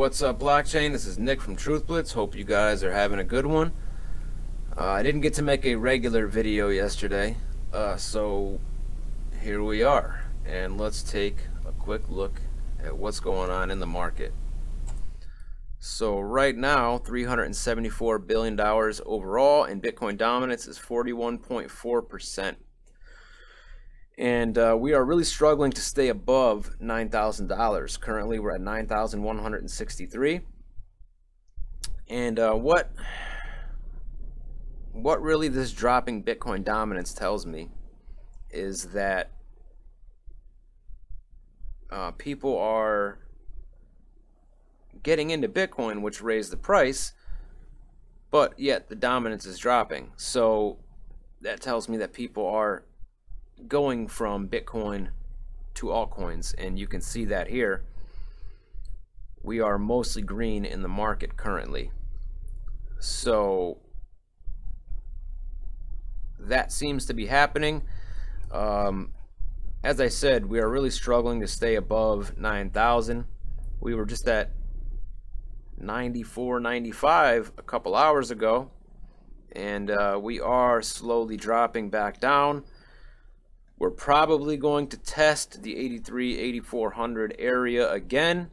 What's up, blockchain? This is Nick from Truthblitz. Hope you guys are having a good one. I didn't get to make a regular video yesterday, so here we are, and let's take a quick look at what's going on in the market. So right now, $374 billion overall, and Bitcoin dominance is 41.4%. And we are really struggling to stay above $9,000. Currently, we're at $9,163. And what really this dropping Bitcoin dominance tells me is that people are getting into Bitcoin, which raised the price, but yet the dominance is dropping. So that tells me that people are going from Bitcoin to altcoins, and you can see that here. We are mostly green in the market currently. So that seems to be happening. As I said, we are really struggling to stay above 9,000. We were just at 94.95 a couple hours ago, and we are slowly dropping back down. We're probably going to test the 83-8400 area again.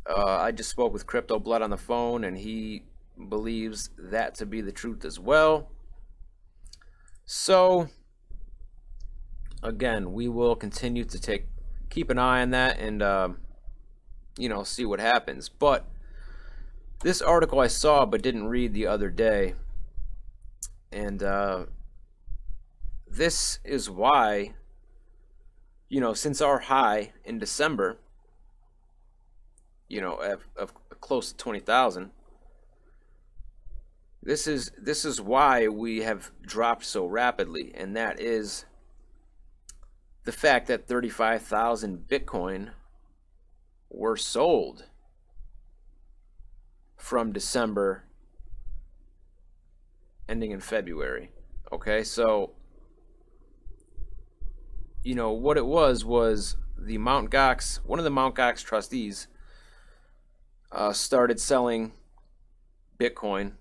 I just spoke with Crypto Blood on the phone, and he believes that to be the truth as well. So again, we will continue to keep an eye on that and see what happens. But this article I saw but didn't read the other day, and this is why, since our high in December, of close to 20,000, this is why we have dropped so rapidly, and that is the fact that 35,000 Bitcoin were sold from December ending in February. Okay, so what it was the Mt. Gox, one of the Mt. Gox trustees started selling Bitcoin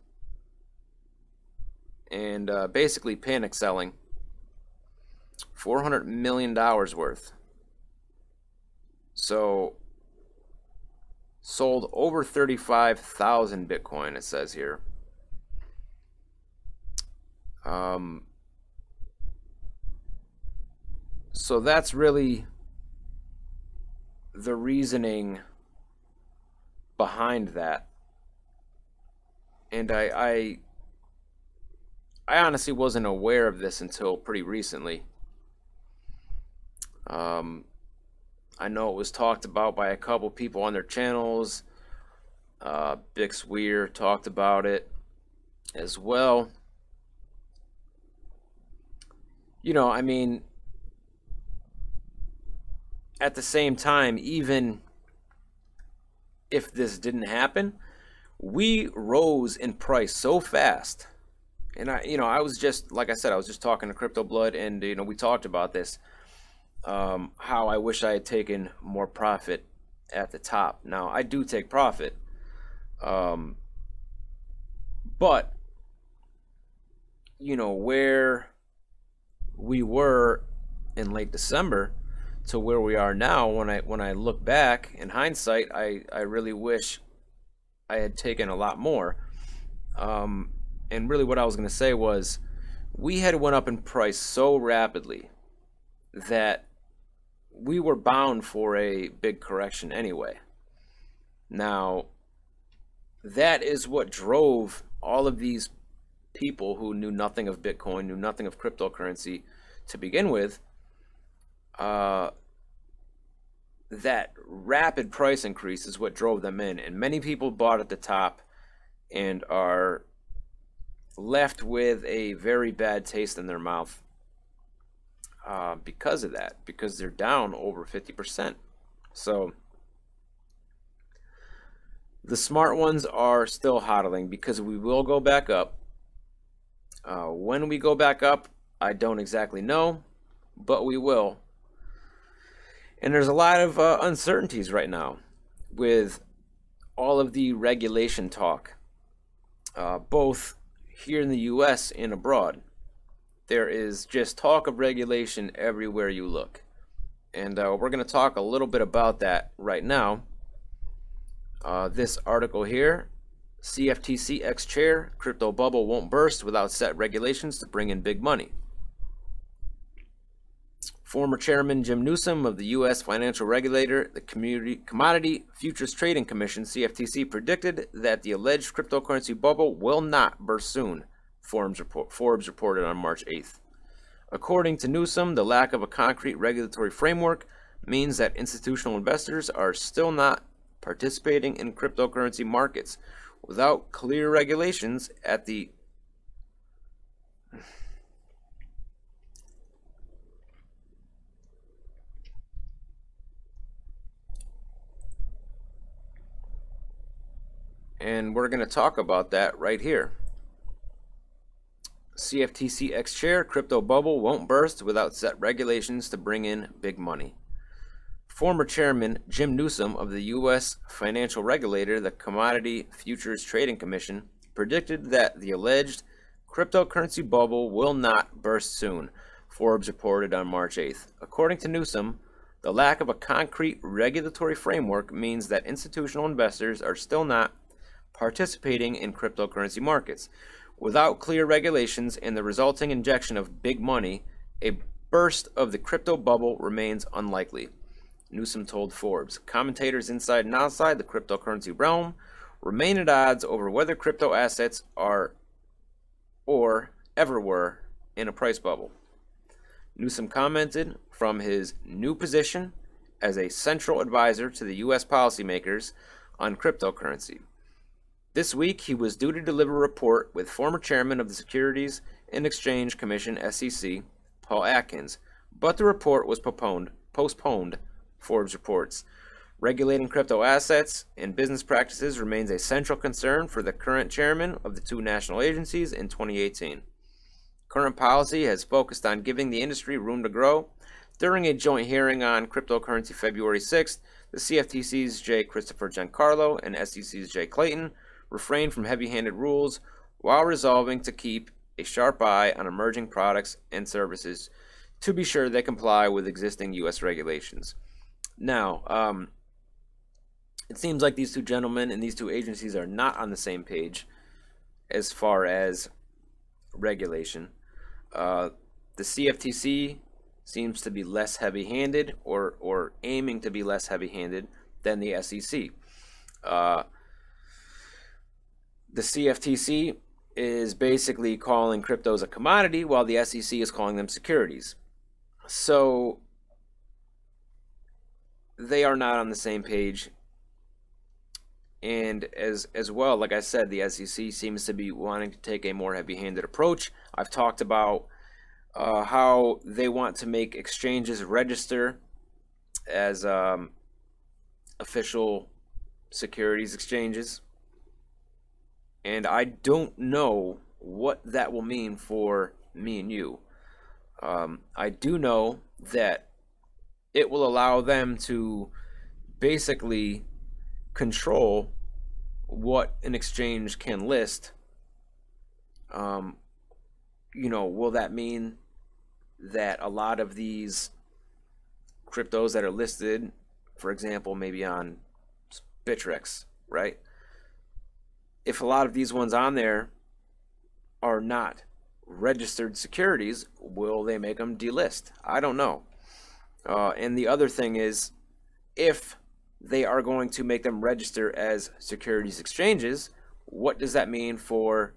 and basically panic selling $400 million worth. So sold over 35,000 Bitcoin, it says here. So that's really the reasoning behind that. And I honestly wasn't aware of this until pretty recently. I know it was talked about by a couple people on their channels. Bix Weir talked about it as well. I mean, at the same time, even if this didn't happen, we rose in price so fast. And I was just, like I said, I was just talking to Crypto Blood, and we talked about this, how I wish I had taken more profit at the top. Now I do take profit, but where we were in late December to where we are now, when I look back in hindsight, I really wish I had taken a lot more. And really what I was going to say was, we had went up in price so rapidly that we were bound for a big correction anyway. Now, that is what drove all of these people who knew nothing of Bitcoin, knew nothing of cryptocurrency to begin with. That rapid price increase is what drove them in, and many people bought at the top and are left with a very bad taste in their mouth because of that, because they're down over 50%. So the smart ones are still hodling, because we will go back up. When we go back up, I don't exactly know, but we will. And there's a lot of uncertainties right now with all of the regulation talk, both here in the US and abroad. There is just talk of regulation everywhere you look. And we're going to talk a little bit about that right now. This article here, CFTC ex-chair, crypto bubble won't burst without set regulations to bring in big money. Former Chairman Jim Newsom of the U.S. financial regulator, the Commodity Futures Trading Commission, CFTC, predicted that the alleged cryptocurrency bubble will not burst soon, Forbes reported on March 8th. According to Newsom, the lack of a concrete regulatory framework means that institutional investors are still not participating in cryptocurrency markets without clear regulations at the and we're going to talk about that right here. CFTC ex-chair, crypto bubble won't burst without set regulations to bring in big money. Former Chairman Jim Newsom of the U.S. financial regulator, the Commodity Futures Trading Commission, predicted that the alleged cryptocurrency bubble will not burst soon, Forbes reported on March 8th. According to Newsom, the lack of a concrete regulatory framework means that institutional investors are still not participating in cryptocurrency markets. Without clear regulations and the resulting injection of big money, a burst of the crypto bubble remains unlikely, Newsom told Forbes. Commentators inside and outside the cryptocurrency realm remain at odds over whether crypto assets are or ever were in a price bubble. Newsom commented from his new position as a central advisor to the U.S. policymakers on cryptocurrency. This week, he was due to deliver a report with former chairman of the Securities and Exchange Commission, SEC, Paul Atkins, but the report was postponed, Forbes reports. Regulating crypto assets and business practices remains a central concern for the current chairman of the two national agencies in 2018. Current policy has focused on giving the industry room to grow. During a joint hearing on cryptocurrency February 6th, the CFTC's J. Christopher Giancarlo and SEC's Jay Clayton refrained from heavy-handed rules while resolving to keep a sharp eye on emerging products and services to be sure they comply with existing U.S. regulations. Now, it seems like these two gentlemen and these two agencies are not on the same page as far as regulation. The CFTC seems to be less heavy-handed or aiming to be less heavy-handed than the SEC. The CFTC is basically calling cryptos a commodity while the SEC is calling them securities. So they are not on the same page. And as well, like I said, the SEC seems to be wanting to take a more heavy-handed approach. I've talked about how they want to make exchanges register as official securities exchanges. And I don't know what that will mean for me and you. I do know that it will allow them to basically control what an exchange can list. Will that mean that a lot of these cryptos that are listed, for example, maybe on Bittrex, right? If a lot of these ones on there are not registered securities, will they make them delist? I don't know. And the other thing is, if they are going to make them register as securities exchanges, what does that mean for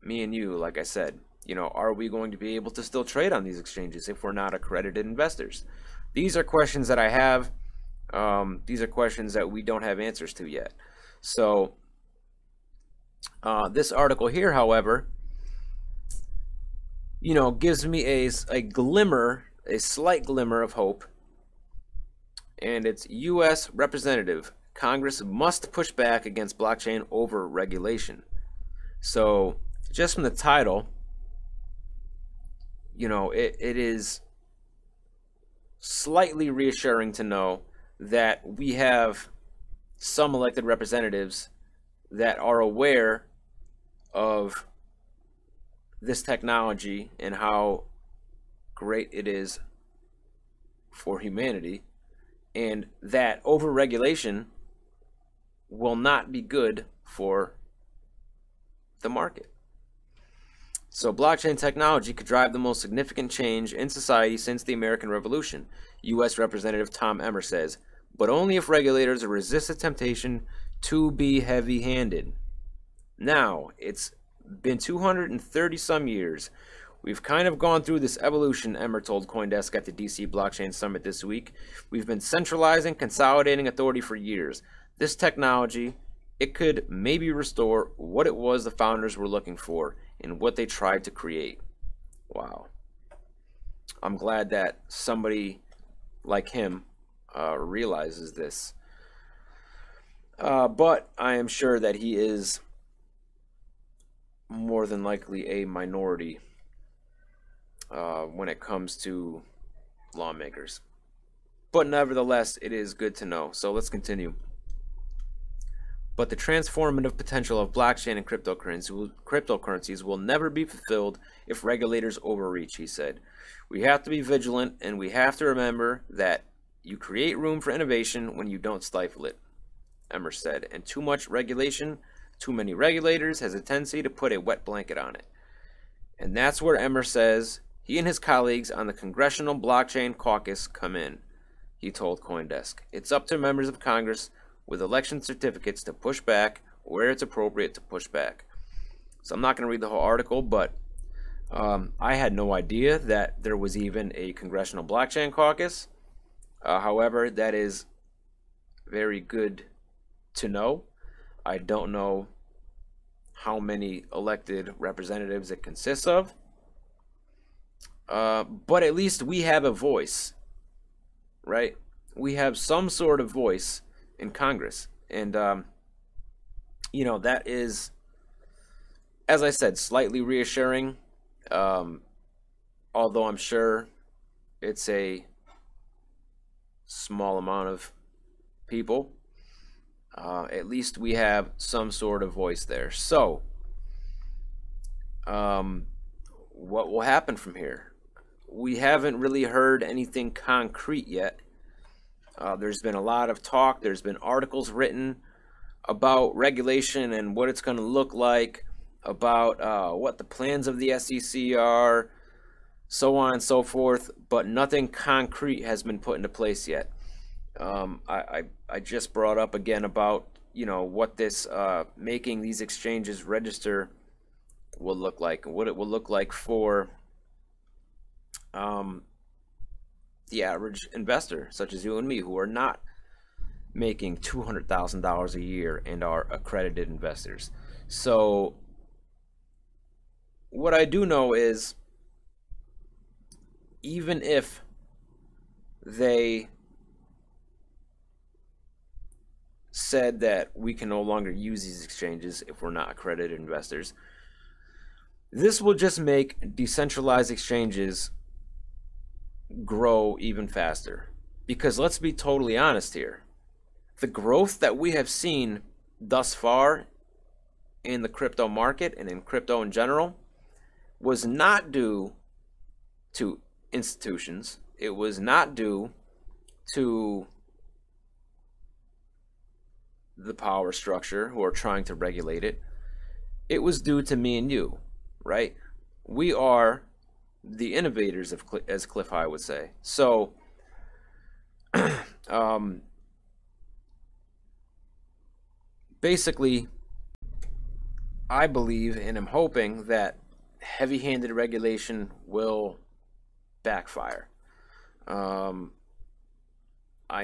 me and you? Like I said, are we going to be able to still trade on these exchanges if we're not accredited investors? These are questions that I have. These are questions that we don't have answers to yet. So this article here, however, gives me a slight glimmer of hope. And it's U.S. Representative. Congress must push back against blockchain overregulation. So just from the title, it is slightly reassuring to know that we have some elected representatives that are aware of this technology and how great it is for humanity, and that overregulation will not be good for the market. So blockchain technology could drive the most significant change in society since the American Revolution, U.S. Representative Tom Emmer says, but only if regulators resist the temptation to be heavy-handed. Now, it's been 230 some years. We've kind of gone through this evolution, Emmer told CoinDesk at the DC Blockchain Summit this week. We've been centralizing, consolidating authority for years. This technology, it could maybe restore what it was the founders were looking for and what they tried to create. Wow. I'm glad that somebody like him realizes this. But I am sure that he is more than likely a minority when it comes to lawmakers. But nevertheless, it is good to know. So let's continue. But the transformative potential of blockchain and cryptocurrencies will never be fulfilled if regulators overreach, he said. We have to be vigilant, and we have to remember that you create room for innovation when you don't stifle it, Emmer said. And too much regulation, too many regulators, has a tendency to put a wet blanket on it. And that's where Emmer says he and his colleagues on the Congressional Blockchain Caucus come in, he told CoinDesk. It's up to members of Congress with election certificates to push back where it's appropriate to push back. So I'm not going to read the whole article, but I had no idea that there was even a Congressional Blockchain Caucus. However, that is very good to know. I don't know how many elected representatives it consists of, but at least we have a voice, right? We have some sort of voice in Congress, and you know, that is, as I said, slightly reassuring, although I'm sure it's a small amount of people. At least we have some sort of voice there. So what will happen from here? We haven't really heard anything concrete yet. There's been a lot of talk. There's been articles written about regulation and what it's going to look like, about what the plans of the SEC are, so on and so forth, but nothing concrete has been put into place yet. I just brought up again about, you know, what this making these exchanges register will look like, and what it will look like for the average investor, such as you and me, who are not making $200,000 a year and are accredited investors. So what I do know is, even if they said that we can no longer use these exchanges if we're not accredited investors, this will just make decentralized exchanges grow even faster. Because let's be totally honest here, the growth that we have seen thus far in the crypto market and in crypto in general was not due to institutions. It was not due to the power structure who are trying to regulate it. It was due to me and you, right? We are the innovators, of, as Cliff High would say. So basically, I believe and am hoping that heavy-handed regulation will backfire. I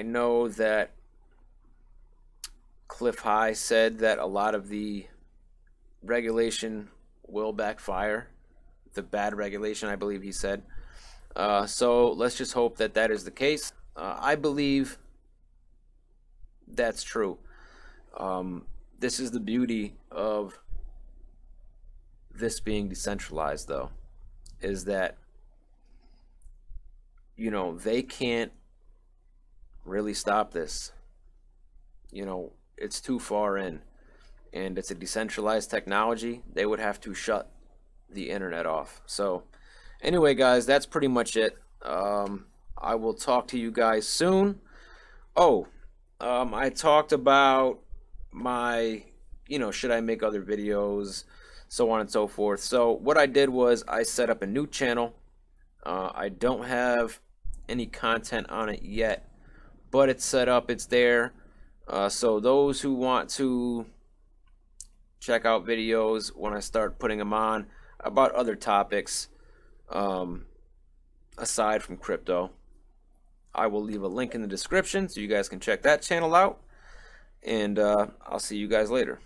know that Cliff High said that a lot of the regulation will backfire. The bad regulation, I believe he said. So let's just hope that that is the case. I believe that's true. This is the beauty of this being decentralized, though, is that, you know, they can't really stop this. You know, it's too far in, and it's a decentralized technology. They would have to shut the internet off. So anyway, guys, that's pretty much it. I will talk to you guys soon. Oh, I talked about my, should I make other videos, so on and so forth. So what I did was I set up a new channel. I don't have any content on it yet, but it's set up, it's there. So those who want to check out videos when I start putting them on about other topics aside from crypto, I will leave a link in the description so you guys can check that channel out, and I'll see you guys later.